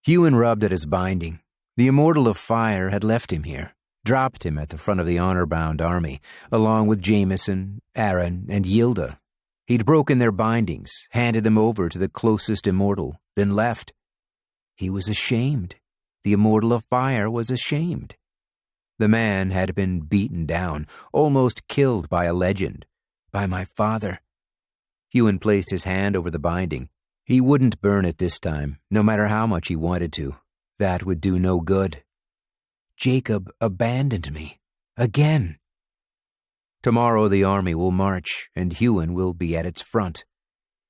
Hewan rubbed at his binding. The Immortal of Fire had left him here, dropped him at the front of the Honourbound army, along with Jameson, Aaron, and Yilda. He'd broken their bindings, handed them over to the closest Immortal, then left. He was ashamed. The Immortal of Fire was ashamed. The man had been beaten down, almost killed by a legend, by my father. Hewan placed his hand over the binding. He wouldn't burn it this time, no matter how much he wanted to. That would do no good. Jacob abandoned me. Again. Tomorrow the army will march, and Hewan will be at its front.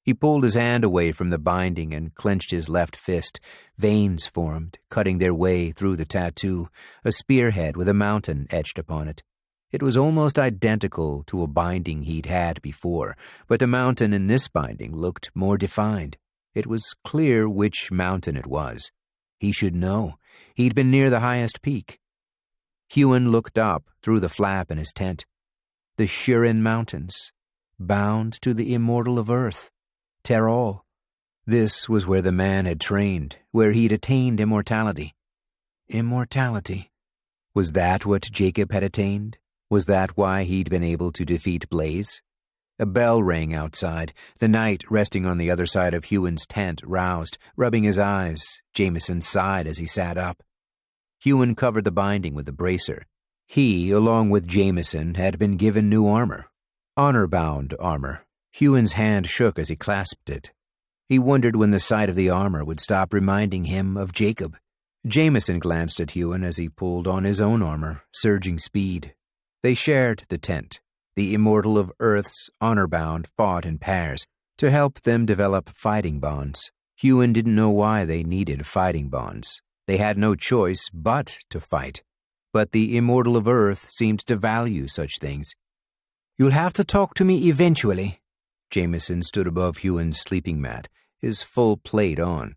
He pulled his hand away from the binding and clenched his left fist. Veins formed, cutting their way through the tattoo, a spearhead with a mountain etched upon it. It was almost identical to a binding he'd had before, but the mountain in this binding looked more defined. It was clear which mountain it was. He should know. He'd been near the highest peak. Hewan looked up through the flap in his tent. The Shirin Mountains, bound to the Immortal of Earth, Terol. This was where the man had trained, where he'd attained immortality. Immortality. Was that what Jacob had attained? Was that why he'd been able to defeat Blaze? A bell rang outside. The knight resting on the other side of Hewan's tent roused, rubbing his eyes. Jameson sighed as he sat up. Hewan covered the binding with the bracer. He, along with Jameson, had been given new armor. Honourbound armor. Hewan's hand shook as he clasped it. He wondered when the sight of the armor would stop reminding him of Jacob. Jameson glanced at Hewan as he pulled on his own armor, surging speed. They shared the tent. The Immortal of Earth's Honourbound fought in pairs to help them develop fighting bonds. Hewan didn't know why they needed fighting bonds. They had no choice but to fight. But the Immortal of Earth seemed to value such things. "You'll have to talk to me eventually." Jameson stood above Hewan's sleeping mat, his full plate on.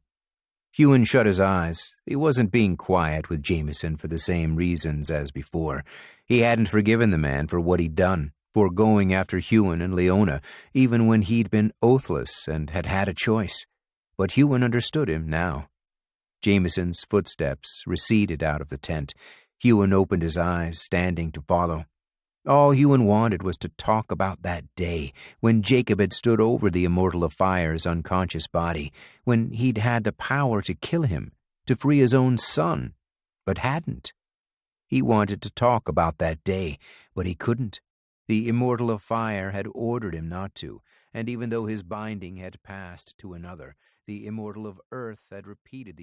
Hewan shut his eyes. He wasn't being quiet with Jameson for the same reasons as before. He hadn't forgiven the man for what he'd done, for going after Hewan and Leona, even when he'd been oathless and had had a choice. But Hewan understood him now. Jameson's footsteps receded out of the tent. Hewan opened his eyes, standing to follow. All Hewan wanted was to talk about that day when Jacob had stood over the Immortal of Fire's unconscious body, when he'd had the power to kill him, to free his own son, but hadn't. He wanted to talk about that day, but he couldn't. The Immortal of Fire had ordered him not to, and even though his binding had passed to another, the Immortal of Earth had repeated the